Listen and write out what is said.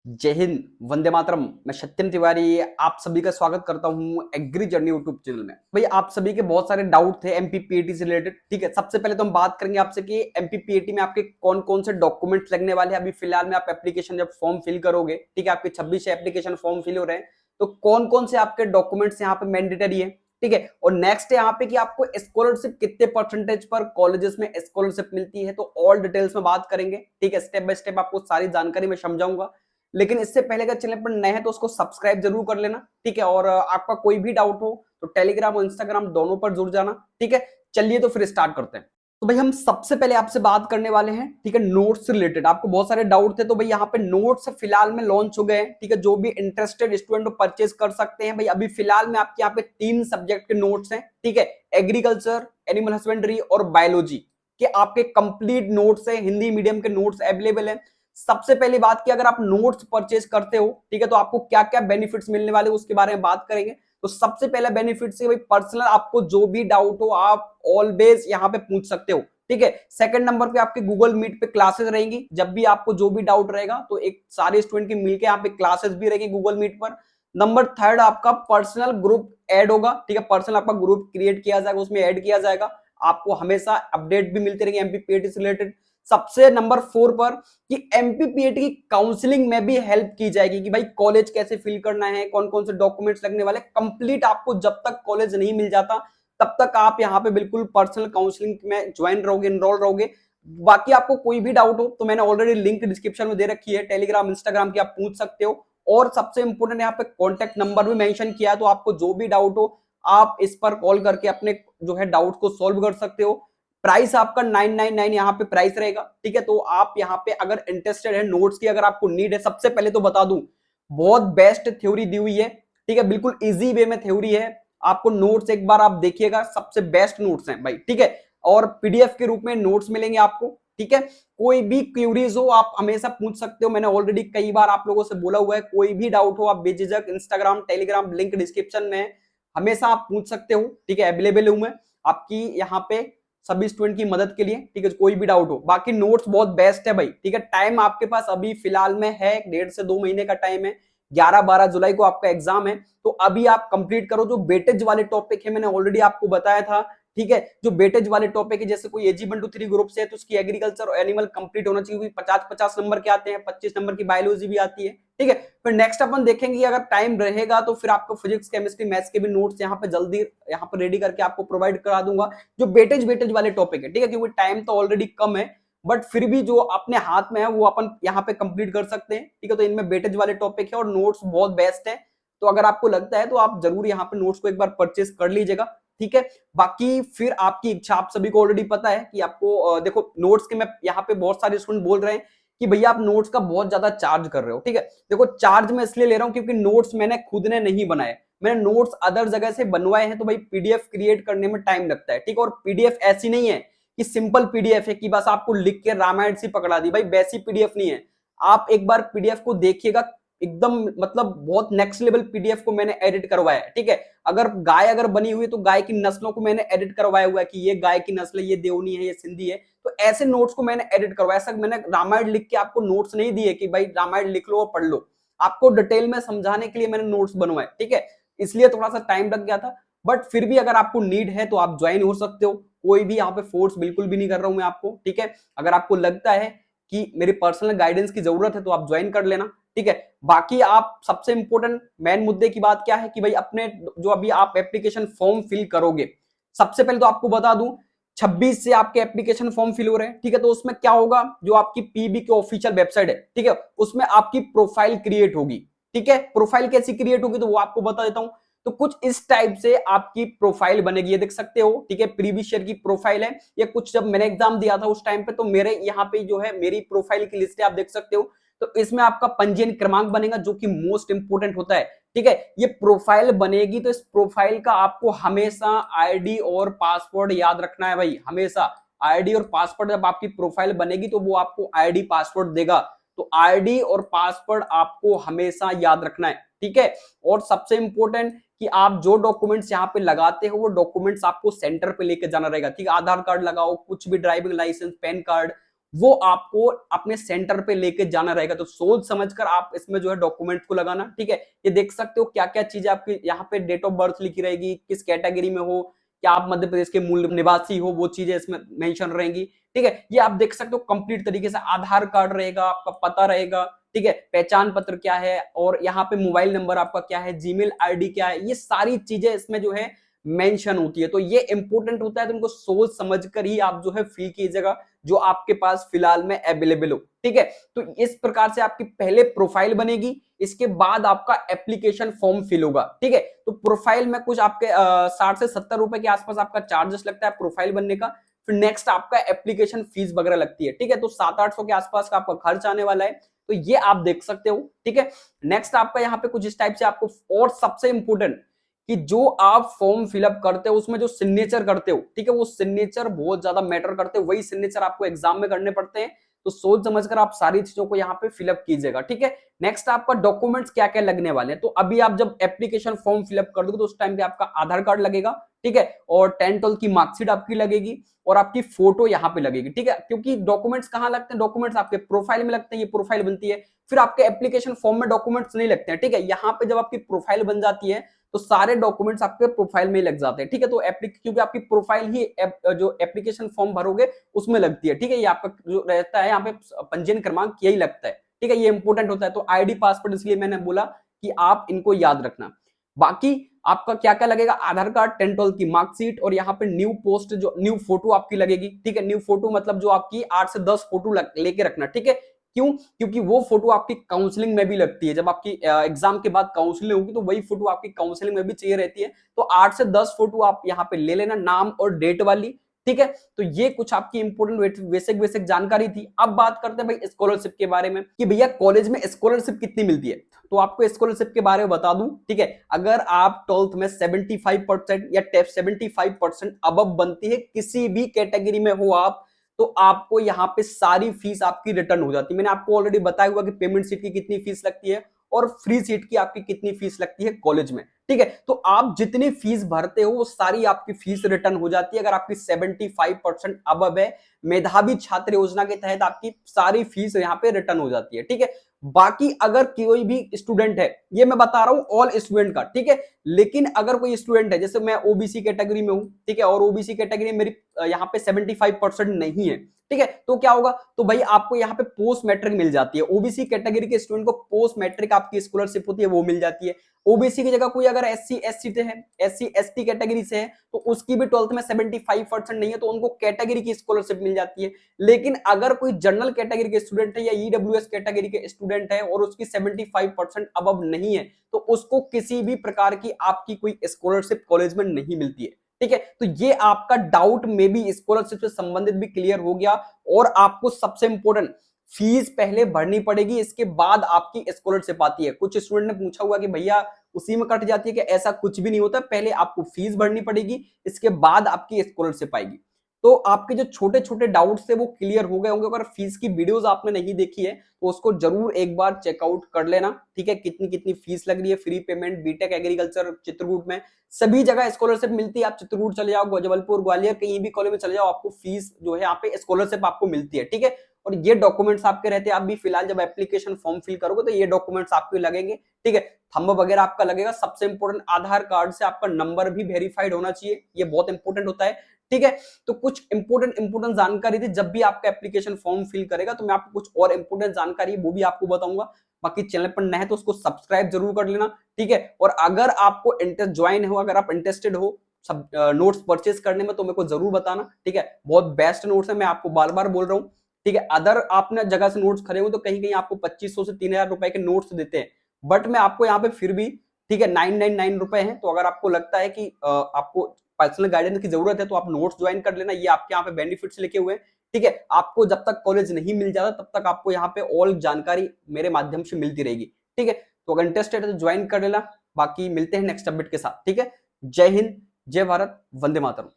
जय हिंद, वंदे मातरम। मैं सत्यम तिवारी आप सभी का स्वागत करता हूं एग्री जर्नी यूट्यूब चैनल में। भाई आप सभी के बहुत सारे डाउट थे एमपीपीएटी से रिलेटेड। ठीक है, सबसे पहले तो हम बात करेंगे आपसे कि एमपीपीएटी में आपके कौन कौन से डॉक्यूमेंट्स लगने वाले हैं। अभी फिलहाल में आप एप्लीकेशन जब फॉर्म फिल करोगे, ठीक है, आपके 26 एप्लीकेशन फॉर्म फिल हो रहे हैं, तो कौन कौन से आपके डॉक्यूमेंट्स यहाँ पे मैंडेटरी है। ठीक है, और नेक्स्ट है यहाँ पे कि आपको स्कॉलरशिप कितने परसेंटेज पर कॉलेजेस में स्कॉलरशिप मिलती है, तो ऑल डिटेल्स में बात करेंगे। ठीक है, स्टेप बाय स्टेप आपको सारी जानकारी मैं समझाऊंगा। लेकिन इससे पहले अगर चैनल पर नए हैं तो उसको सब्सक्राइब जरूर कर लेना। ठीक है, और आपका कोई भी डाउट हो तो टेलीग्राम और इंस्टाग्राम दोनों पर जुड़ जाना। ठीक है, चलिए तो फिर स्टार्ट करते हैं। तो भाई हम सबसे पहले आपसे बात करने वाले हैं, ठीक है, नोट्स से रिलेटेड। आपको बहुत सारे डाउट थे, तो भाई यहाँ पे नोट्स फिलहाल में लॉन्च हो गए हैं। ठीक है, जो भी इंटरेस्टेड स्टूडेंट परचेज कर सकते हैं। भाई अभी फिलहाल में आपके यहाँ पे 3 सब्जेक्ट के नोट्स हैं। ठीक है, एग्रीकल्चर, एनिमल हस्बेंड्री और बायोलॉजी के आपके कंप्लीट नोट्स है, हिंदी मीडियम के नोट्स अवेलेबल है। सबसे पहली बात कि अगर आप नोट्स परचेज करते हो, ठीक है, तो आपको क्या क्या बेनिफिट्स मिलने वाले उसके बारे में बात करेंगे। तो सबसे पहला बेनिफिट है भाई, पर्सनल आपको जो भी डाउट हो आप ऑलवेज यहाँ पे पूछ सकते हो। ठीक है, सेकंड नंबर पे आपके गूगल मीट पे क्लासेस रहेंगी। जब भी आपको जो भी डाउट रहेगा तो एक सारे स्टूडेंट की मिलकर यहाँ पे क्लासेस भी रहेगी गूगल मीट पर। नंबर थर्ड, आपका पर्सनल ग्रुप ऐड होगा। ठीक है, पर्सनल आपका ग्रुप क्रिएट किया जाएगा, उसमें ऐड किया जाएगा। आपको हमेशा अपडेट भी मिलते रहेंगे एमपीपीएटी से रिलेटेड। सबसे नंबर 4 पर कि एमपीपीएटी की काउंसलिंग में भी हेल्प की जाएगी कि भाई कॉलेज कैसे फिल करना है, कौन कौन से डॉक्यूमेंट्स लगने वाले। कंप्लीट आपको जब तक कॉलेज नहीं मिल जाता तब तक आप यहाँ पे बिल्कुल पर्सनल काउंसलिंग में ज्वाइन रहोगे, इनरोल रहोगे। बाकी आपको कोई भी डाउट हो तो मैंने ऑलरेडी लिंक डिस्क्रिप्शन में दे रखी है, टेलीग्राम इंस्टाग्राम की, आप पूछ सकते हो। और सबसे इंपॉर्टेंट यहाँ पे कॉन्टेक्ट नंबर भी मेंशन किया है, तो आपको जो भी डाउट हो आप इस पर कॉल करके अपने जो है डाउट को सॉल्व कर सकते हो। प्राइस आपका 999 यहाँ पे प्राइस रहेगा। ठीक है, तो आप यहाँ पे अगर इंटरेस्टेड है नोट्स की, अगर आपको नीड है, सबसे पहले तो बता दूं बहुत बेस्ट थ्योरी दी हुई है। ठीक है, बिल्कुल इजी वे में थ्योरी है। आपको नोट्स एक बार आप देखिएगा, सबसे बेस्ट नोट्स हैं भाई। ठीक है, और पीडीएफ के रूप में नोट्स मिलेंगे आपको। ठीक है, कोई भी क्यूरीज हो आप हमेशा पूछ सकते हो। मैंने ऑलरेडी कई बार आप लोगों से बोला हुआ है, कोई भी डाउट हो आप बेझिझक इंस्टाग्राम टेलीग्राम लिंक डिस्क्रिप्शन में हमेशा आप पूछ सकते हो। ठीक है, अवेलेबल हूं मैं आपकी यहाँ पे सभी स्टूडेंट की मदद के लिए। ठीक है, कोई भी डाउट हो। बाकी नोट्स बहुत बेस्ट है भाई। ठीक है, टाइम आपके पास अभी फिलहाल में है 1.5 से 2 महीने का टाइम है। 11-12 जुलाई को आपका एग्जाम है, तो अभी आप कंप्लीट करो। जो वेटेज वाले टॉपिक है मैंने ऑलरेडी आपको बताया था। ठीक है, जो वेटेज वाले टॉपिक है, जैसे कोई AG1 to 3 ग्रुप से है तो उसकी एग्रीकल्चर और एनिमल कंप्लीट होना चाहिए, 50-50 नंबर के आते हैं, 25 नंबर की बायोलॉजी भी आती है। ठीक है, फिर नेक्स्ट अपन देखेंगे अगर टाइम रहेगा तो फिर आपको फिजिक्स केमिस्ट्री मैथ्स के भी नोट्स यहाँ पे जल्दी यहाँ पे रेडी करके आपको प्रोवाइड करा दूंगा, जो वेटेज वेटेज वाले टॉपिक है। ठीक है, क्योंकि टाइम तो ऑलरेडी कम है, बट फिर भी जो अपने हाथ में है वो अपन यहाँ पे कंप्लीट कर सकते हैं। ठीक है, तो इनमें वेटेज वाले टॉपिक है और नोट्स बहुत बेस्ट है। तो अगर आपको लगता है तो आप जरूर यहाँ पे नोट्स को एक बार परचेस कर लीजिएगा। ठीक है, बाकी फिर आपकी इच्छा, आप सभी को ऑलरेडी पता है कि आपको देखो नोट्स के में यहाँ पे बहुत सारे स्टूडेंट बोल रहे हैं कि भैया आप नोट्स का बहुत ज्यादा चार्ज कर रहे हो। ठीक है, देखो चार्ज मैं इसलिए ले रहा हूँ क्योंकि नोट्स मैंने खुद ने नहीं बनाए, मैंने नोट्स अदर जगह से बनवाए हैं। तो भाई पीडीएफ क्रिएट करने में टाइम लगता है। ठीक है, और पीडीएफ ऐसी नहीं है कि सिंपल पीडीएफ है कि बस आपको लिख के रामायण सी पकड़ा दी, भाई वैसी पीडीएफ नहीं है। आप एक बार पीडीएफ को देखिएगा, एकदम मतलब बहुत नेक्स्ट लेवल पीडीएफ को मैंने एडिट करवाया है। ठीक है, अगर गाय अगर बनी हुई है तो गाय की नस्लों को मैंने एडिट करवाया हुआ है कि ये गाय की नस्ल है, ये देवनी है, ये सिंधी है। तो ऐसे नोट्स को मैंने एडिट करवाया। ऐसा मैंने रामायण लिख के आपको नोट्स नहीं दिए कि भाई रामायण लिख लो और पढ़ लो, आपको डिटेल में समझाने के लिए मैंने नोट्स बनवाए। ठीक है, इसलिए थोड़ा सा टाइम लग गया था, बट फिर भी अगर आपको नीड है तो आप ज्वाइन हो सकते हो। कोई भी यहाँ पे फोर्स बिल्कुल भी नहीं कर रहा हूं मैं आपको। ठीक है, अगर आपको लगता है कि मेरी पर्सनल गाइडेंस की जरूरत है तो आप ज्वाइन कर लेना। ठीक है, बाकी आप सबसे इंपॉर्टेंट मेन मुद्दे की बात क्या है कि भाई अपने जो अभी आप एप्लीकेशन फॉर्म फिल करोगे, सबसे पहले तो आपको बता दूं 26 से आपके एप्लीकेशन फॉर्म फिल हो रहे हैं। ठीक है, तो उसमें क्या होगा, जो आपकी पीबी की ऑफिशियल वेबसाइट है, ठीक है, उसमें आपकी प्रोफाइल क्रिएट होगी। ठीक है, प्रोफाइल कैसी क्रिएट होगी तो वो आपको बता देता हूं। तो कुछ इस टाइप से आपकी प्रोफाइल बनेगी, ये देख सकते हो। ठीक है, प्रीवियस ईयर की प्रोफाइल है ये। कुछ जब मैंने एग्जाम दिया था उस टाइम पे, तो मेरे यहाँ पे जो है मेरी प्रोफाइल की लिस्ट है, आप देख सकते हो। तो इसमें आपका पंजीयन क्रमांक बनेगा जो कि मोस्ट इंपोर्टेंट होता है। ठीक है, ये प्रोफाइल बनेगी तो इस प्रोफाइल का आपको हमेशा आईडी और पासवर्ड याद रखना है भाई, हमेशा आईडी और पासवर्ड। जब आपकी प्रोफाइल बनेगी तो वो आपको आईडी पासवर्ड देगा, तो आईडी और पासवर्ड आपको हमेशा याद रखना है। ठीक है, और सबसे इंपॉर्टेंट कि आप जो डॉक्यूमेंट्स यहाँ पे लगाते हो वो डॉक्यूमेंट्स आपको सेंटर पे लेके जाना रहेगा। ठीक है, आधार कार्ड लगाओ, कुछ भी ड्राइविंग लाइसेंस, पैन कार्ड, वो आपको अपने सेंटर पे लेके जाना रहेगा। तो सोच समझकर आप इसमें जो है डॉक्यूमेंट को लगाना, ठीक है। ये देख सकते हो क्या क्या चीजें आपकी यहाँ पे डेट ऑफ बर्थ लिखी रहेगी, किस कैटेगरी में हो, क्या आप मध्य प्रदेश के मूल निवासी हो, वो चीजें इसमें मेंशन रहेंगी, ठीक है। ये आप देख सकते हो कंप्लीट तरीके से आधार कार्ड रहेगा, आपका पता रहेगा, ठीक है, पहचान पत्र क्या है, और यहाँ पे मोबाइल नंबर आपका क्या है, जीमेल आईडी क्या है, ये सारी चीजें इसमें जो है मेंशन होती है। तो ये इंपॉर्टेंट होता है, तो इनको सोच समझकर ही आप जो है फिल कीजिएगा जो आपके पास फिलहाल में अवेलेबल हो, ठीक है। तो इस प्रकार से आपकी पहले प्रोफाइल बनेगी, इसके बाद आपका एप्लीकेशन फॉर्म फिल होगा, ठीक है। तो प्रोफाइल में कुछ आपके 60 से 70 रुपए के आसपास आपका चार्जेस लगता है प्रोफाइल बनने का। फिर नेक्स्ट आपका एप्लीकेशन फीस वगैरह लगती है, ठीक है। तो 700-800 के आसपास का आपका खर्च आने वाला है, तो ये आप देख सकते हो, ठीक है। नेक्स्ट आपका यहाँ पे कुछ इस टाइप से आपको, और सबसे इंपॉर्टेंट कि जो आप फॉर्म फिलअप करते हो उसमें जो सिग्नेचर करते हो, ठीक है, वो सिग्नेचर बहुत ज्यादा मैटर करते हो, वही सिग्नेचर आपको एग्जाम में करने पड़ते हैं। तो सोच समझकर आप सारी चीजों को यहाँ पे फिलअप कीजिएगा, ठीक है। नेक्स्ट आपका डॉक्यूमेंट्स क्या क्या लगने वाले हैं, तो अभी आप जब एप्लीकेशन फॉर्म फिलअप कर दोगे तो उस टाइम पे आपका आधार कार्ड लगेगा, ठीक है, और 10th-12th की मार्कशीट आपकी लगेगी, और आपकी फोटो यहाँ पे लगेगी, ठीक है। क्योंकि डॉक्यूमेंट्स कहाँ लगते हैं, डॉक्यूमेंट्स आपके प्रोफाइल में लगते हैं, ये प्रोफाइल बनती है। फिर आपके एप्लीकेशन फॉर्म में डॉक्यूमेंट्स नहीं लगते हैं, ठीक है। यहाँ पे जब आपकी प्रोफाइल बन जाती है तो सारे डॉक्यूमेंट्स आपके प्रोफाइल में लग जाते हैं, ठीक है। तो क्योंकि आपकी प्रोफाइल ही जो एप्लीकेशन फॉर्म भरोगे उसमें लगती है, ठीक है। ये आपका जो रहता है यहाँ पे पंजीयन क्रमांक यही लगता है, ठीक है। ये इंपॉर्टेंट होता है। तो आईडी पासवर्ड इसलिए मैंने बोला कि आप इनको याद रखना। बाकी आपका क्या क्या लगेगा, आधार कार्ड, 10th-12th की मार्कशीट, और यहाँ पे न्यू पोस्ट जो न्यू फोटो आपकी लगेगी, ठीक है। न्यू फोटो मतलब जो आपकी 8 से 10 फोटो लेके रखना, ठीक है। क्यों? क्योंकि वो फोटो आपकी काउंसलिंग में भी लगती है। जब आपकी एग्जाम के बाद काउंसलिंग होगी तो वही फोटो आपकी काउंसलिंग में भी चाहिए रहती है। तो 8 से 10 फोटो आप यहाँ पे ले लेना, नाम और डेट वाली, ठीक है। तो ये कुछ आपकी इंपोर्टेंट बेसिक बेसिक जानकारी थी। अब बात करते हैं भाई स्कॉलरशिप के बारे में कि भैया कॉलेज में स्कॉलरशिप कितनी मिलती है। तो आपको स्कॉलरशिप के बारे में बता दूं, ठीक है। अगर आप 12th में 75% या 75% अबव बनती है, किसी भी कैटेगरी में हो आप, तो आपको यहाँ पे सारी फीस आपकी रिटर्न हो जाती है। मैंने आपको ऑलरेडी बताया हुआ कि पेमेंट सीट की कितनी फीस लगती है और फ्री सीट की आपकी कितनी फीस लगती है कॉलेज में, ठीक है। तो आप जितनी फीस भरते हो वो सारी आपकी फीस रिटर्न हो जाती है अगर आपकी 75% अबव है। मेधावी छात्र योजना के तहत आपकी सारी फीस यहाँ पे रिटर्न हो जाती है, ठीक है। बाकी अगर कोई भी स्टूडेंट है, ये मैं बता रहा हूं ऑल स्टूडेंट का, ठीक है। लेकिन अगर कोई स्टूडेंट है, जैसे मैं ओबीसी कैटेगरी में हूं, ठीक है, और ओबीसी कैटेगरी में मेरी यहाँ पे 75% नहीं है, ठीक है, तो क्या होगा, तो भाई आपको यहाँ पे पोस्ट मैट्रिक मिल जाती है। ओबीसी कैटेगरी के स्टूडेंट को पोस्ट मैट्रिक आपकी स्कॉलरशिप होती है, वो मिल जाती है। ओबीसी की जगह कोई अगर एससी एसटी है, एससी एसटी कैटेगरी से है, तो उसकी भी 12th में 75% नहीं है, तो उनको कैटेगरी की स्कॉलरशिप मिल जाती है। लेकिन अगर कोई जनरल कैटेगरी के स्टूडेंट है या ईडब्ल्यूएस कैटेगरी के स्टूडेंट है और उसकी 75% अबव नहीं है, तो उसको किसी भी प्रकार की आपकी कोई स्कॉलरशिप कॉलेज में नहीं मिलती है, ठीक है। तो ये आपका डाउट में भी स्कॉलरशिप से संबंधित भी क्लियर हो गया। और आपको सबसे इंपॉर्टेंट, फीस पहले भरनी पड़ेगी, इसके बाद आपकी स्कॉलरशिप आती है। कुछ स्टूडेंट ने पूछा हुआ कि भैया उसी में कट जाती है, कि ऐसा कुछ भी नहीं होता, पहले आपको फीस भरनी पड़ेगी, इसके बाद आपकी स्कॉलरशिप आएगी। तो आपके जो छोटे छोटे डाउट्स थे वो क्लियर हो गए होंगे। अगर फीस की वीडियोस आपने नहीं देखी है तो उसको जरूर एक बार चेकआउट कर लेना, ठीक है। कितनी कितनी फीस लग रही है, free payment, B Tech agriculture Chitrakoot में सभी जगह स्कॉलरशिप मिलती है। आप चित्रकूट चले जाओ, जबलपुर, ग्वालियर, कहीं भी कॉलेज में चले जाओ, आपको फीस जो है यहाँ पे स्कॉलरशिप आपको मिलती है, ठीक है। और ये डॉक्यूमेंट्स आपके रहते हैं। आप भी फिलहाल जब एप्लीकेशन फॉर्म फिल करोगे तो ये डॉक्यूमेंट्स आपके लगेंगे, ठीक है। थंब वगैरह आपका लगेगा। सबसे इंपॉर्टेंट, आधार कार्ड से आपका नंबर भी वेरीफाइड होना चाहिए, ये बहुत इंपॉर्टेंट होता है, ठीक है। तो कुछ इंपॉर्टेंट जानकारी थी। जब भी आपका एप्लीकेशन फॉर्म फिल करेगा तो मैं आपको कुछ और इंपॉर्टेंट जानकारी वो भी आपको बताऊंगा। बाकी चैनल पर नए हैं तो उसको सब्सक्राइब जरूर कर लेना, ठीक है। और अगर आपको इंटरेस्ट ज्वाइन हो, अगर आप इंटरेस्टेड हो सब नोट्स परचेज करने में, तो मेरे को जरूर बताना, ठीक है। बहुत बेस्ट नोट्स है, मैं आपको बार बार बोल रहा हूँ, ठीक है। अदर आपने जगह से नोट्स खरीदे हो तो कहीं कहीं आपको 2500 से 3000 रुपए के नोट्स देते हैं, बट मैं आपको यहाँ पे फिर भी, ठीक है, 999 रुपए है। तो अगर आपको लगता है कि आपको पर्सनल गाइडेंस की जरूरत है तो आप नोट्स ज्वाइन कर लेना, ये आपके यहाँ पे बेनिफिट्स लिखे हुए हैं, ठीक है। आपको जब तक कॉलेज नहीं मिल जाता तब तक आपको यहाँ पे ऑल जानकारी मेरे माध्यम से मिलती रहेगी, ठीक है। तो अगर इंटरेस्टेड है तो ज्वाइन कर लेना। बाकी मिलते हैं नेक्स्ट अपडेट के साथ, ठीक है। जय हिंद, जय भारत, वंदे मातरम।